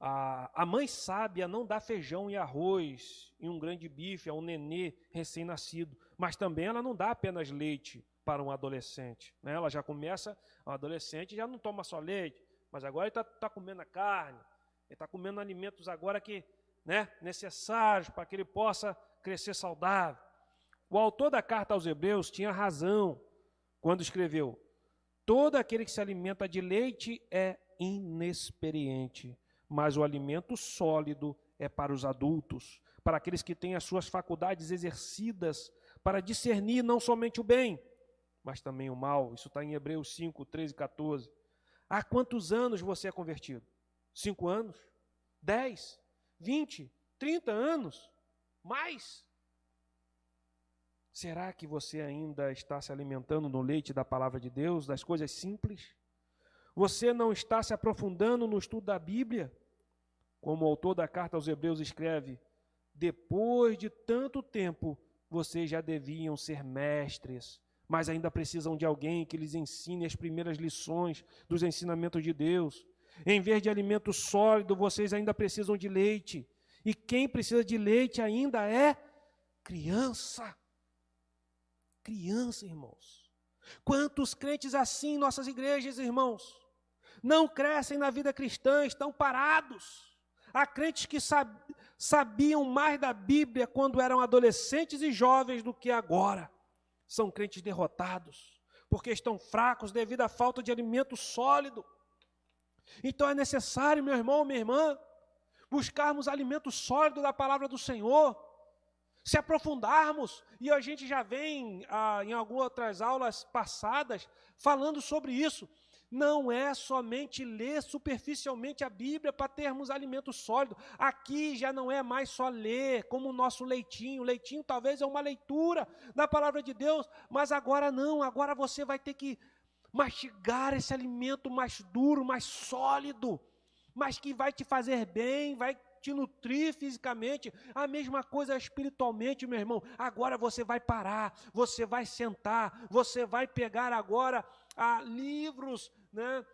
A mãe sábia não dá feijão e arroz e um grande bife a um nenê recém-nascido, mas também ela não dá apenas leite para um adolescente. Né? Ela já começa, o adolescente já não toma só leite, mas agora ele está comendo a carne, ele está comendo alimentos agora que, né, necessários para que ele possa crescer saudável. O autor da carta aos Hebreus tinha razão quando escreveu: todo aquele que se alimenta de leite é inexperiente, mas o alimento sólido é para os adultos, para aqueles que têm as suas faculdades exercidas para discernir não somente o bem, mas também o mal. Isso está em Hebreus 5, 13 e 14. Há quantos anos você é convertido? 5 anos? 10? 20? 30 anos? Mais? Será que você ainda está se alimentando no leite da palavra de Deus, das coisas simples? Você não está se aprofundando no estudo da Bíblia? Como o autor da carta aos Hebreus escreve: depois de tanto tempo, vocês já deviam ser mestres, mas ainda precisam de alguém que lhes ensine as primeiras lições dos ensinamentos de Deus. Em vez de alimento sólido, vocês ainda precisam de leite. E quem precisa de leite ainda é criança. Criança, irmãos. Quantos crentes assim em nossas igrejas, irmãos, não crescem na vida cristã, estão parados. Há crentes que sabiam mais da Bíblia quando eram adolescentes e jovens do que agora. São crentes derrotados, porque estão fracos devido à falta de alimento sólido. Então é necessário, meu irmão, minha irmã, buscarmos alimento sólido da palavra do Senhor, se aprofundarmos, e a gente já vem em algumas outras aulas passadas falando sobre isso. Não é somente ler superficialmente a Bíblia para termos alimento sólido. Aqui já não é mais só ler, como o nosso leitinho. O leitinho talvez é uma leitura da palavra de Deus, mas agora não. Agora você vai ter que mastigar esse alimento mais duro, mais sólido, mas que vai te fazer bem, vai te nutrir fisicamente. A mesma coisa espiritualmente, meu irmão. Agora você vai parar, você vai sentar, você vai pegar agora livros, né,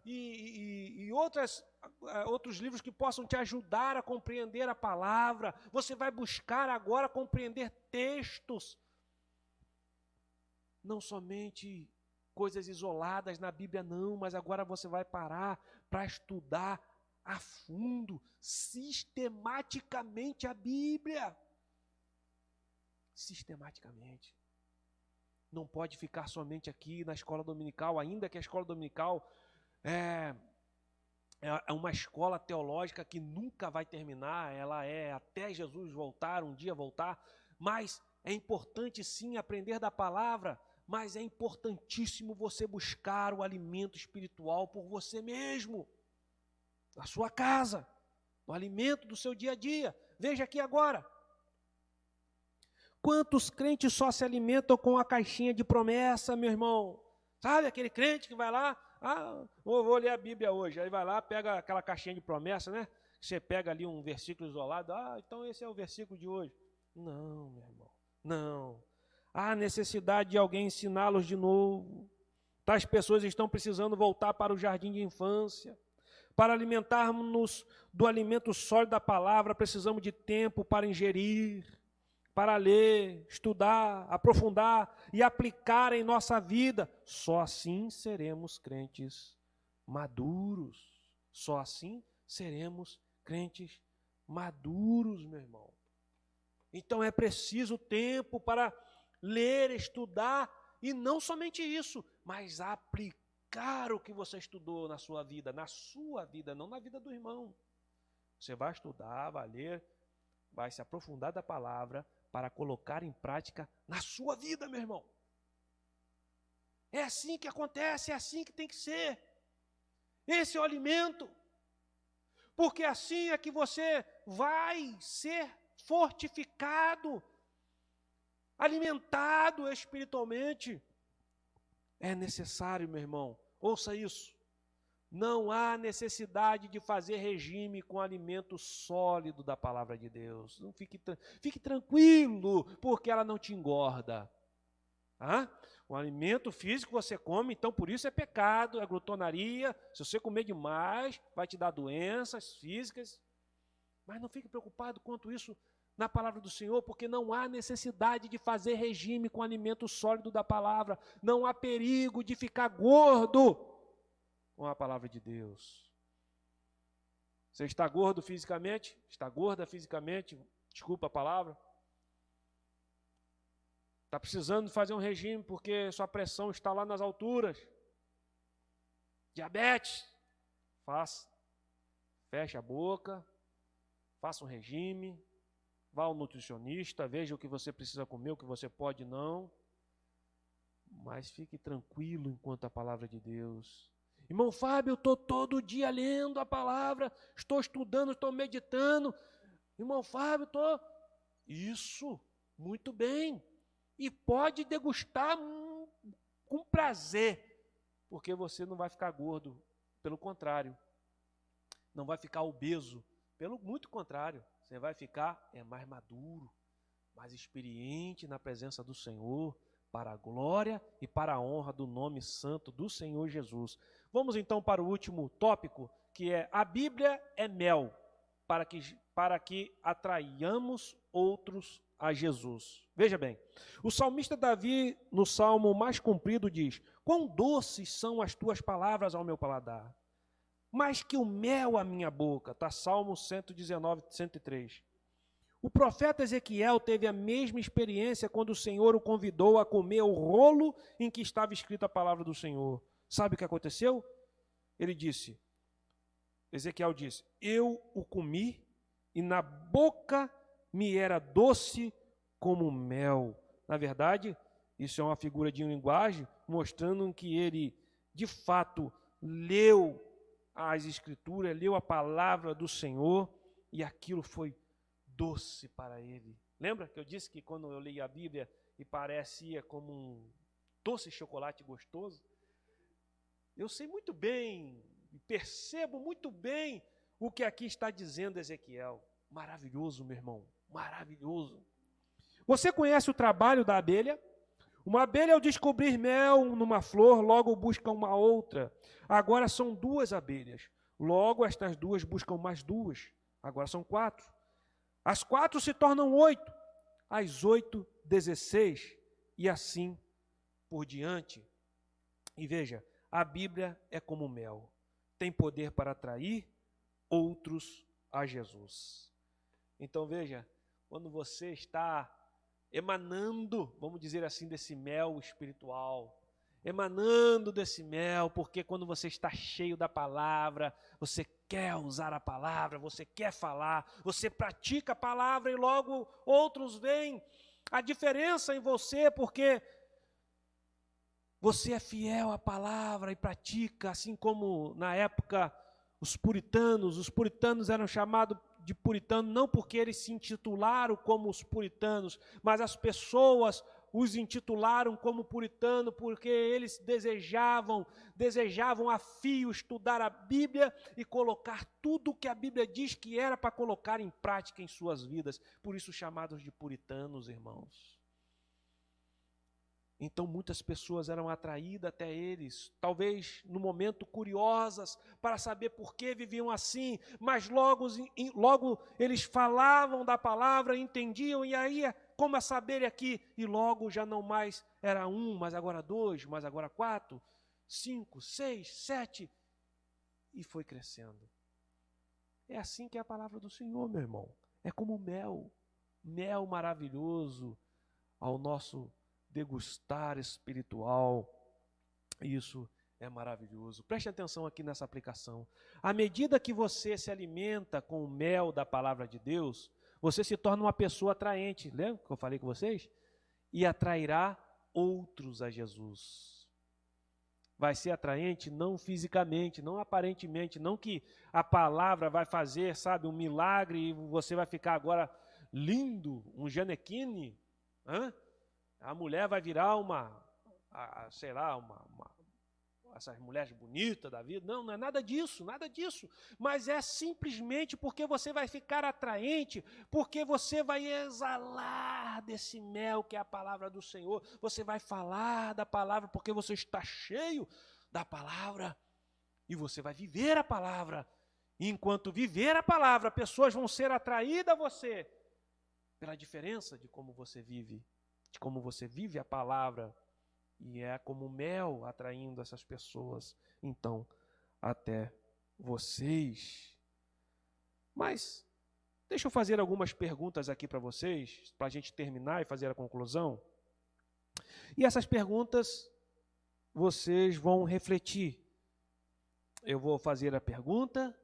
e outros livros que possam te ajudar a compreender a palavra. Você vai buscar agora compreender textos, não somente coisas isoladas na Bíblia, não, mas agora você vai parar para estudar a fundo, sistematicamente a Bíblia. Sistematicamente. Não pode ficar somente aqui na escola dominical, ainda que a escola dominical é uma escola teológica que nunca vai terminar, ela é até Jesus voltar, um dia voltar, mas é importante sim aprender da palavra, mas é importantíssimo você buscar o alimento espiritual por você mesmo, na sua casa, no alimento do seu dia a dia. Veja aqui agora. Quantos crentes só se alimentam com a caixinha de promessa, meu irmão? Sabe aquele crente que vai lá, vou ler a Bíblia hoje, aí vai lá, pega aquela caixinha de promessa, né? Você pega ali um versículo isolado, então esse é o versículo de hoje. Não, meu irmão, não. Há necessidade de alguém ensiná-los de novo. Tais pessoas estão precisando voltar para o jardim de infância. Para alimentarmos-nos do alimento sólido da palavra, precisamos de tempo para ingerir, para ler, estudar, aprofundar e aplicar em nossa vida. Só assim seremos crentes maduros. Só assim seremos crentes maduros, meu irmão. Então é preciso tempo para ler, estudar e não somente isso, mas aplicar o que você estudou na sua vida, não na vida do irmão. Você vai estudar, vai ler, vai se aprofundar da palavra para colocar em prática na sua vida, meu irmão. É assim que acontece, é assim que tem que ser. Esse é o alimento. Porque assim é que você vai ser fortificado, alimentado espiritualmente. É necessário, meu irmão, ouça isso. Não há necessidade de fazer regime com alimento sólido da palavra de Deus. Não fique tranquilo, porque ela não te engorda. O alimento físico você come, então por isso é pecado, é glutonaria. Se você comer demais, vai te dar doenças físicas. Mas não fique preocupado quanto isso na palavra do Senhor, porque não há necessidade de fazer regime com alimento sólido da palavra. Não há perigo de ficar gordo com a palavra de Deus. Você está gordo fisicamente? Está gorda fisicamente? Desculpa a palavra. Está precisando fazer um regime porque sua pressão está lá nas alturas. Diabetes? Faça. Feche a boca. Faça um regime. Vá ao nutricionista, veja o que você precisa comer, o que você pode não. Mas fique tranquilo enquanto a palavra de Deus. Irmão Fábio, eu estou todo dia lendo a palavra, estou estudando, estou meditando. Irmão Fábio, estou... Isso, muito bem. E pode degustar com prazer, porque você não vai ficar gordo. Pelo contrário, não vai ficar obeso. Muito contrário. Você vai ficar mais maduro, mais experiente na presença do Senhor, para a glória e para a honra do nome santo do Senhor Jesus. Vamos então para o último tópico, que é a Bíblia é mel, para que atraiamos outros a Jesus. Veja bem, o salmista Davi, no salmo mais comprido, diz: quão doces são as tuas palavras ao meu paladar, mais que o mel à minha boca. Está Salmo 119, 103. O profeta Ezequiel teve a mesma experiência quando o Senhor o convidou a comer o rolo em que estava escrita a palavra do Senhor. Sabe o que aconteceu? Ezequiel disse, eu o comi e na boca me era doce como mel. Na verdade, isso é uma figura de linguagem mostrando que ele, de fato, leu as Escrituras, leu a palavra do Senhor e aquilo foi doce para ele. Lembra que eu disse que quando eu li a Bíblia e parecia como um doce chocolate gostoso? Eu sei muito bem, percebo muito bem o que aqui está dizendo Ezequiel. Maravilhoso, meu irmão, maravilhoso. Você conhece o trabalho da abelha? Uma abelha, ao descobrir mel numa flor, logo busca uma outra. Agora são 2 abelhas. Logo, estas 2 buscam mais 2. Agora são 4. As 4 se tornam 8. As 8, 16. E assim por diante. E veja, a Bíblia é como mel. Tem poder para atrair outros a Jesus. Então veja, quando você está emanando, vamos dizer assim, desse mel espiritual, emanando desse mel, porque quando você está cheio da palavra, você quer usar a palavra, você quer falar, você pratica a palavra e logo outros veem a diferença em você, porque você é fiel à palavra e pratica, assim como na época os puritanos eram chamados de puritano não porque eles se intitularam como os puritanos, mas as pessoas os intitularam como puritano porque eles desejavam a fio estudar a Bíblia e colocar tudo o que a Bíblia diz que era para colocar em prática em suas vidas. Por isso chamados de puritanos, irmãos. Então muitas pessoas eram atraídas até eles, talvez no momento curiosas para saber por que viviam assim, mas logo eles falavam da palavra, entendiam, e aí como a saber aqui, e logo já não mais era um, mas agora dois, mas agora 4, 5, 6, 7, e foi crescendo. É assim que é a palavra do Senhor, meu irmão. É como mel maravilhoso ao nosso degustar espiritual. Isso é maravilhoso. Preste atenção aqui nessa aplicação. À medida que você se alimenta com o mel da palavra de Deus, você se torna uma pessoa atraente. Lembra que eu falei com vocês? E atrairá outros a Jesus. Vai ser atraente não fisicamente, não aparentemente, não que a palavra vai fazer, sabe, um milagre e você vai ficar agora lindo, um Janequine, a mulher vai virar essas mulheres bonitas da vida. Não, não é nada disso, nada disso. Mas é simplesmente porque você vai ficar atraente, porque você vai exalar desse mel que é a palavra do Senhor. Você vai falar da palavra porque você está cheio da palavra. E você vai viver a palavra. E enquanto viver a palavra, pessoas vão ser atraídas a você pela diferença de como você vive. De como você vive a palavra, e é como mel atraindo essas pessoas, então, até vocês. Mas, deixa eu fazer algumas perguntas aqui para vocês, para a gente terminar e fazer a conclusão. E essas perguntas, vocês vão refletir. Eu vou fazer a pergunta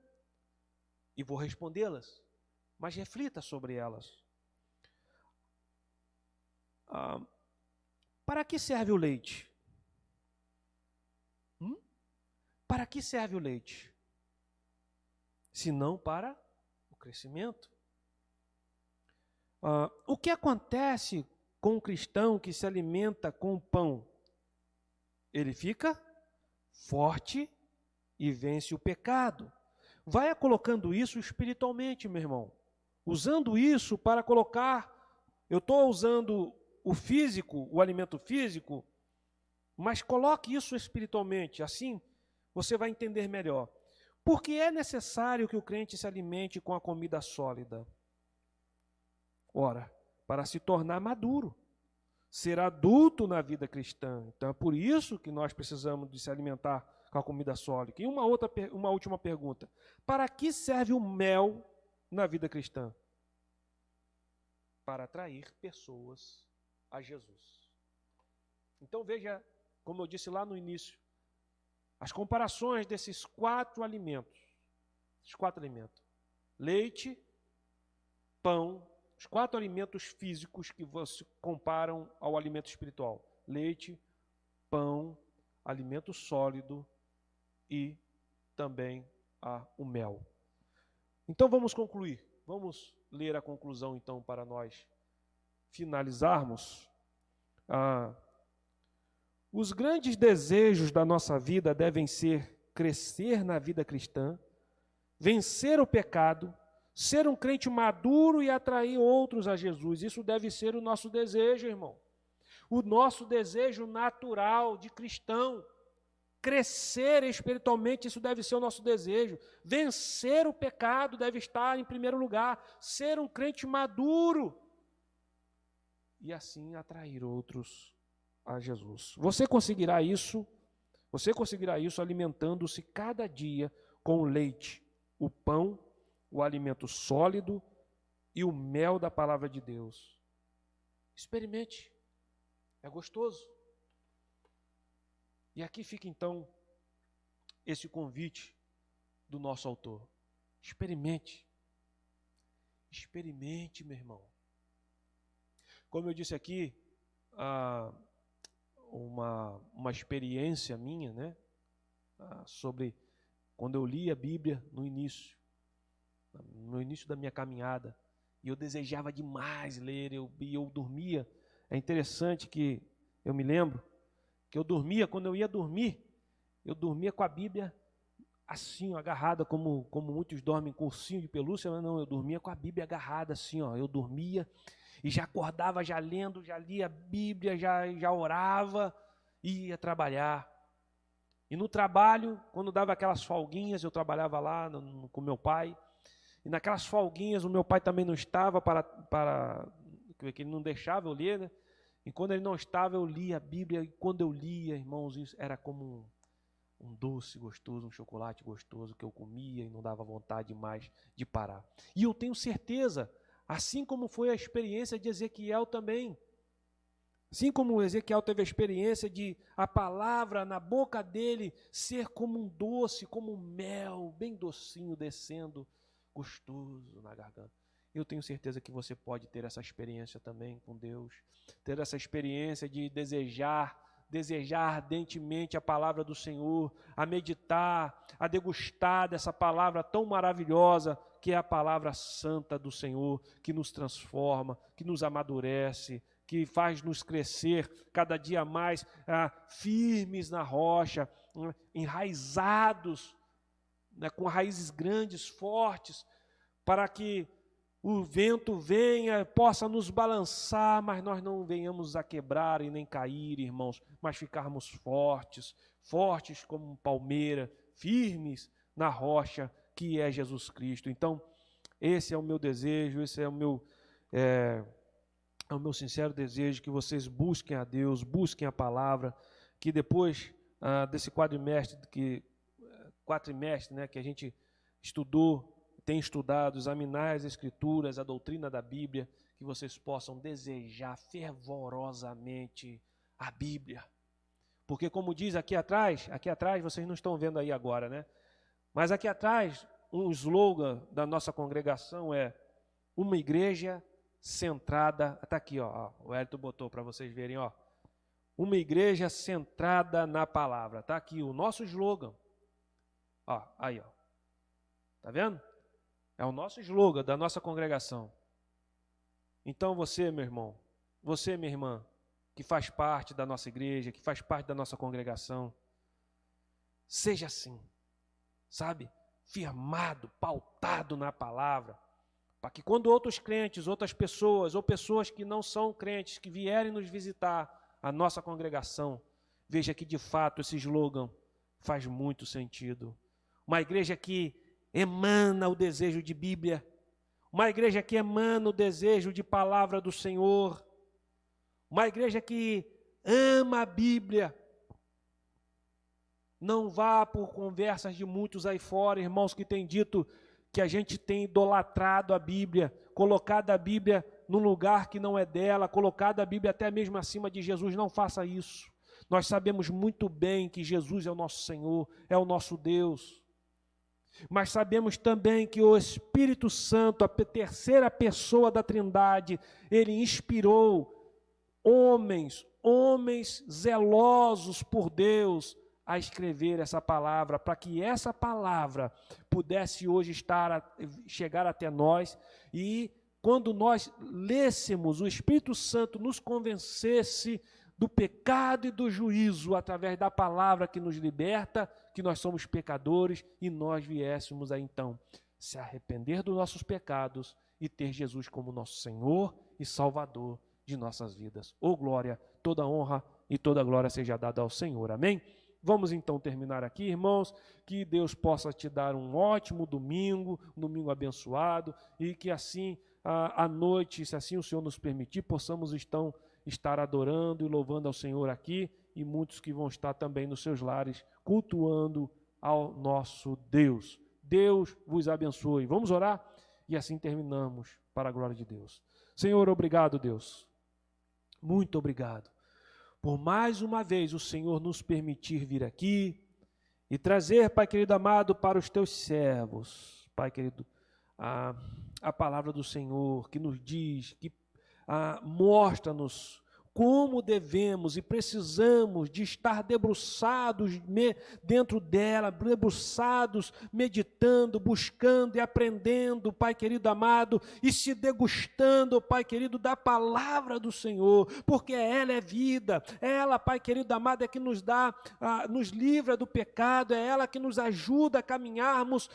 e vou respondê-las, mas reflita sobre elas. Para que serve o leite? Para que serve o leite? Se não para o crescimento. O que acontece com o cristão que se alimenta com o pão? Ele fica forte e vence o pecado. Vai colocando isso espiritualmente, meu irmão. Usando isso para colocar... Eu estou usando o físico, o alimento físico, mas coloque isso espiritualmente, assim você vai entender melhor. Porque é necessário que o crente se alimente com a comida sólida. Ora, para se tornar maduro, ser adulto na vida cristã. Então é por isso que nós precisamos de se alimentar com a comida sólida. E uma última pergunta. Para que serve o mel na vida cristã? Para atrair pessoas a Jesus. Então veja, como eu disse lá no início, as comparações desses 4 alimentos. Esses 4 alimentos. Leite, pão, os 4 alimentos físicos que você comparam ao alimento espiritual. Leite, pão, alimento sólido e também o mel. Então vamos concluir. Vamos ler a conclusão então para nós finalizarmos. Os grandes desejos da nossa vida devem ser crescer na vida cristã, vencer o pecado, ser um crente maduro e atrair outros a Jesus. Isso deve ser o nosso desejo, irmão. O nosso desejo natural de cristão. Crescer espiritualmente, isso deve ser o nosso desejo. Vencer o pecado deve estar em primeiro lugar. Ser um crente maduro. E assim atrair outros a Jesus. Você conseguirá isso alimentando-se cada dia com o leite, o pão, o alimento sólido e o mel da palavra de Deus. Experimente. É gostoso. E aqui fica então esse convite do nosso autor. Experimente. Experimente, meu irmão. Como eu disse aqui, uma experiência minha, né, sobre quando eu li a Bíblia no início da minha caminhada, e eu desejava demais ler, eu dormia É interessante que eu me lembro que eu dormia, quando eu ia dormir, eu dormia com a Bíblia assim, ó, agarrada, como muitos dormem com ursinho de pelúcia, mas não, eu dormia com a Bíblia agarrada assim, ó, eu dormia e já acordava já lendo, já lia a Bíblia, já orava e ia trabalhar. E no trabalho, quando dava aquelas folguinhas, eu trabalhava lá com meu pai, e naquelas folguinhas o meu pai também não estava que ele não deixava eu ler, né? E quando ele não estava, eu lia a Bíblia, e quando eu lia, irmãos, isso era como um doce gostoso, um chocolate gostoso que eu comia e não dava vontade mais de parar. E eu tenho certeza, assim como foi a experiência de Ezequiel também, assim como Ezequiel teve a experiência de a palavra na boca dele ser como um doce, como um mel, bem docinho, descendo, gostoso na garganta. Eu tenho certeza que você pode ter essa experiência também com Deus, ter essa experiência de desejar ardentemente a palavra do Senhor, a meditar, a degustar dessa palavra tão maravilhosa, que é a palavra santa do Senhor, que nos transforma, que nos amadurece, que faz nos crescer cada dia mais firmes na rocha, enraizados, né, com raízes grandes, fortes, para que o vento venha, possa nos balançar, mas nós não venhamos a quebrar e nem cair, irmãos, mas ficarmos fortes, fortes como palmeira, firmes na rocha que é Jesus Cristo. Então, esse é o meu desejo, esse é o meu sincero desejo, que vocês busquem a Deus, busquem a palavra, que depois desse quadrimestre, né, que a gente estudou, tem estudado, examinar as Escrituras, a doutrina da Bíblia, que vocês possam desejar fervorosamente a Bíblia. Porque como diz aqui atrás, vocês não estão vendo aí agora, né? Mas aqui atrás, um slogan da nossa congregação é uma igreja centrada, está aqui, ó, o Hélio botou para vocês verem, ó, uma igreja centrada na palavra, está aqui o nosso slogan, ó, aí, ó, tá vendo? É o nosso slogan da nossa congregação. Então você, meu irmão, você, minha irmã, que faz parte da nossa igreja, que faz parte da nossa congregação, seja assim, sabe? Firmado, pautado na palavra, para que quando outros crentes, outras pessoas, ou pessoas que não são crentes, que vierem nos visitar a nossa congregação, veja que de fato esse slogan faz muito sentido. Uma igreja que emana o desejo de Bíblia, uma igreja que emana o desejo de palavra do Senhor, uma igreja que ama a Bíblia. Não vá por conversas de muitos aí fora, irmãos, que têm dito que a gente tem idolatrado a Bíblia, colocado a Bíblia num lugar que não é dela, colocado a Bíblia até mesmo acima de Jesus. Não faça isso. Nós sabemos muito bem que Jesus é o nosso Senhor, é o nosso Deus. Mas sabemos também que o Espírito Santo, a terceira pessoa da Trindade, ele inspirou homens zelosos por Deus a escrever essa palavra, para que essa palavra pudesse hoje chegar até nós, e quando nós lêssemos, o Espírito Santo nos convencesse do pecado e do juízo, através da palavra que nos liberta, que nós somos pecadores, e nós viéssemos a então se arrepender dos nossos pecados e ter Jesus como nosso Senhor e Salvador de nossas vidas. Ô glória, toda honra e toda glória seja dada ao Senhor. Amém? Vamos então terminar aqui, irmãos, que Deus possa te dar um ótimo domingo, um domingo abençoado, e que assim, à noite, se assim o Senhor nos permitir, possamos estar adorando e louvando ao Senhor aqui, e muitos que vão estar também nos seus lares, cultuando ao nosso Deus. Deus vos abençoe. Vamos orar? E assim terminamos, para a glória de Deus. Senhor, obrigado, Deus. Muito obrigado. Por mais uma vez o Senhor nos permitir vir aqui e trazer, Pai querido amado, para os teus servos, Pai querido, a palavra do Senhor, que nos diz, que mostra-nos como devemos e precisamos de estar debruçados dentro dela, debruçados, meditando, buscando e aprendendo, Pai querido amado, e se degustando, Pai querido, da palavra do Senhor, porque ela é vida, ela, Pai querido amado, é que nos dá, nos livra do pecado, é ela que nos ajuda a caminharmos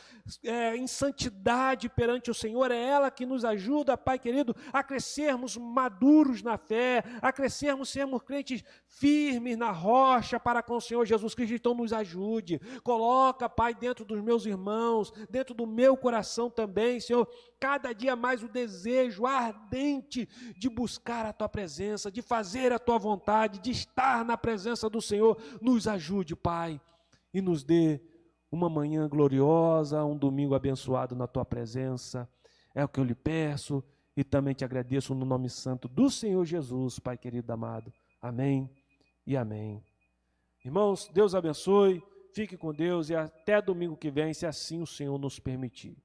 em santidade perante o Senhor, é ela que nos ajuda, Pai querido, a crescermos maduros na fé, a crescermos, sermos crentes firmes na rocha para com o Senhor Jesus Cristo. Então nos ajude, coloca, Pai, dentro dos meus irmãos, dentro do meu coração também, Senhor, cada dia mais o desejo ardente de buscar a Tua presença, de fazer a Tua vontade, de estar na presença do Senhor. Nos ajude, Pai, e nos dê uma manhã gloriosa, um domingo abençoado na Tua presença. É o que eu lhe peço e também te agradeço no nome santo do Senhor Jesus, Pai querido amado. Amém e amém. Irmãos, Deus abençoe, fique com Deus e até domingo que vem, se assim o Senhor nos permitir.